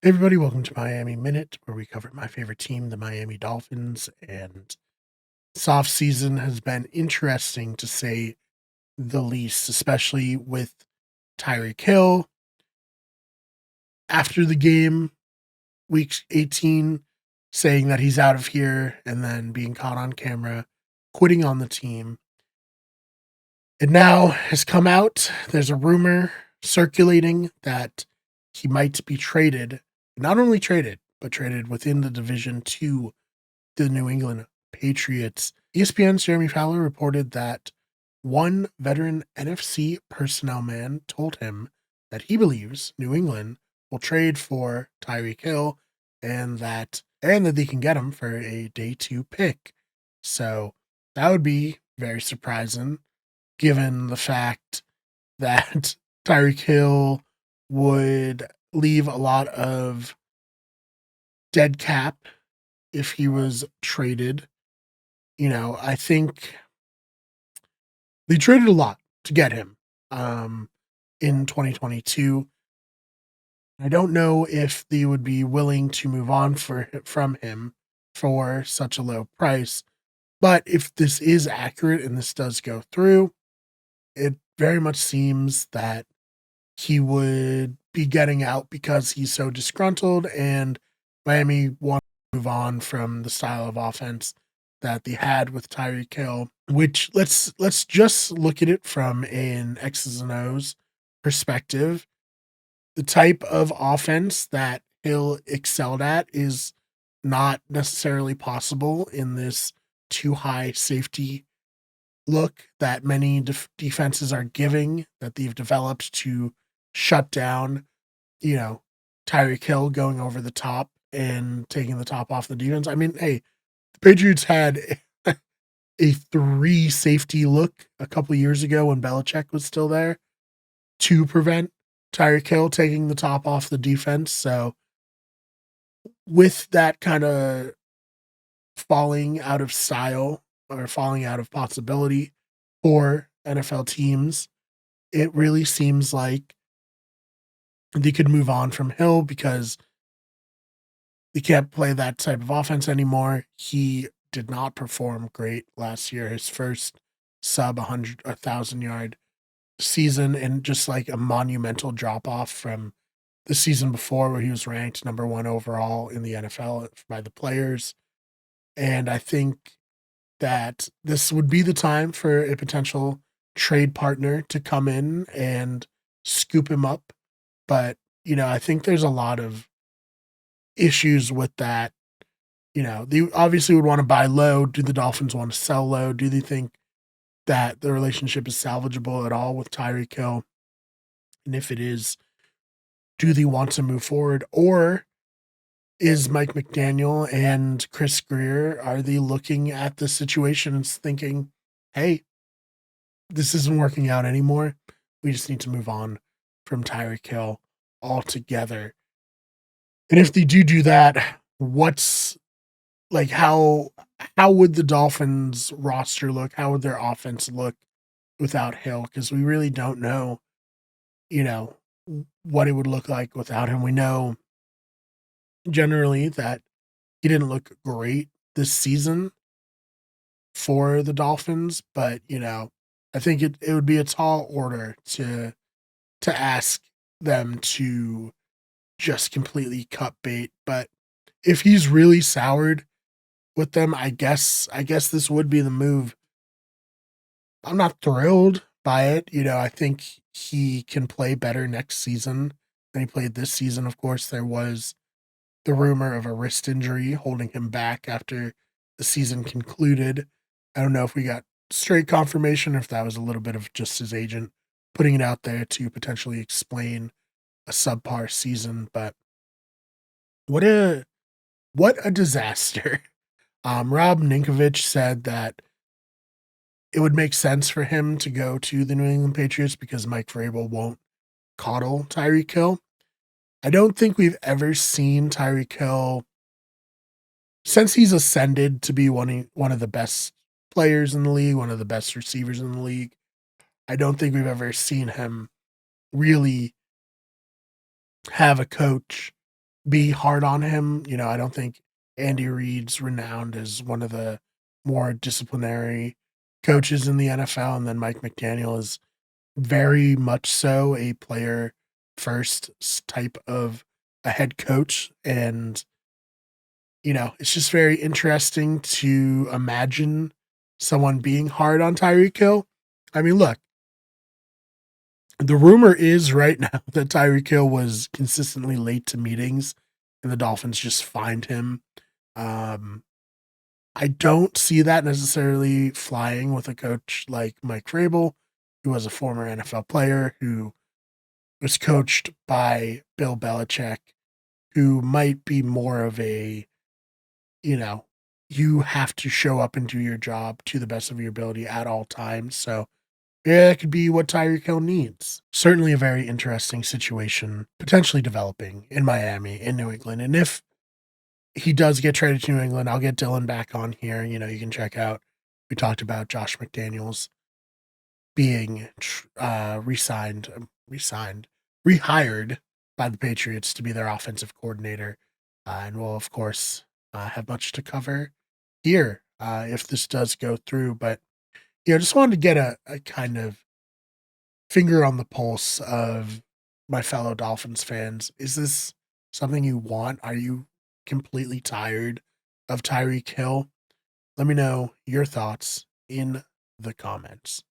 Hey everybody, welcome to Miami Minute, where we cover my favorite team, the Miami Dolphins. And this off season has been interesting to say the least, especially with Tyreek Hill after the game, week 18, saying that he's out of here and then being caught on camera, quitting on the team. It now has come out. There's a rumor circulating that he might be traded, not only traded, but traded within the division to the New England Patriots. ESPN's Jeremy Fowler reported that one veteran NFC personnel man told him that he believes New England will trade for Tyreek Hill and that they can get him for a day 2 pick. So that would be very surprising given the fact that Tyreek Hill would leave a lot of dead cap if he was traded. I think they traded a lot to get him um, in 2022. I don't know if they would be willing to move on from him for such a low price. But if this is accurate and this does go through, it very much seems that he would be getting out because he's so disgruntled and Miami wants to move on from the style of offense that they had with Tyreek Hill, which let's just look at it from an X's and O's perspective. The type of offense that Hill excelled at is not necessarily possible in this too high safety look that many defenses are giving that they've developed to shut down, you know, Tyreek Hill going over the top and taking the top off the defense. I mean, hey, the Patriots had a 3 safety look a couple years ago when Belichick was still there to prevent Tyreek Hill taking the top off the defense. So with that kind of falling out of style or falling out of possibility for NFL teams, it really seems like they could move on from Hill because they can't play that type of offense anymore. He did not perform great last year. His first sub 1,000 yard season, and just like a monumental drop off from the season before where he was ranked number 1 overall in the NFL by the players. And I think that this would be the time for a potential trade partner to come in and scoop him up. But, I think there's a lot of issues with that. They obviously would want to buy low. Do the Dolphins want to sell low? Do they think that the relationship is salvageable at all with Tyreek Hill? And if it is, do they want to move forward? Or is Mike McDaniel and Chris Greer, are they looking at the situation and thinking, hey, this isn't working out anymore. We just need to move on from Tyreek Hill altogether. And if they do that, what's like how would the Dolphins roster look? How would their offense look without Hill? Because we really don't know, you know, what it would look like without him. We know generally that he didn't look great this season for the Dolphins, but I think it would be a tall order to ask them to just completely cut bait. But if he's really soured with them, I guess this would be the move. I'm not thrilled by it. I think he can play better next season than he played this season. Of course, there was the rumor of a wrist injury holding him back after the season concluded. I don't know if we got straight confirmation or if that was a little bit of just his agent putting it out there to potentially explain a subpar season. But what a disaster. Rob Ninkovich said that it would make sense for him to go to the New England Patriots because Mike Vrabel won't coddle Tyreek Hill. I don't think we've ever seen Tyreek Hill since he's ascended to be one of the best players in the league, one of the best receivers in the league. I don't think we've ever seen him really have a coach be hard on him. I don't think Andy Reid's renowned as one of the more disciplinary coaches in the NFL, and then Mike McDaniel is very much so a player first type of a head coach. And, it's just very interesting to imagine someone being hard on Tyreek Hill. I mean, look, the rumor is right now that Tyreek Hill was consistently late to meetings and the Dolphins just fined him. Um, I don't see that necessarily flying with a coach like Mike Vrabel, who was a former NFL player who was coached by Bill Belichick, who might be more of a, you know, you have to show up and do your job to the best of your ability at all times. So, yeah, that could be what Tyreek Hill needs. Certainly a very interesting situation potentially developing in Miami, in New England. And if he does get traded to New England, I'll get Dylan back on here. You can check out, we talked about Josh McDaniels being rehired by the Patriots to be their offensive coordinator. And we'll, of course, have much to cover here if this does go through. But, just wanted to get a kind of finger on the pulse of my fellow Dolphins fans. Is this something you want? Are you completely tired of Tyreek Hill? Let me know your thoughts in the comments.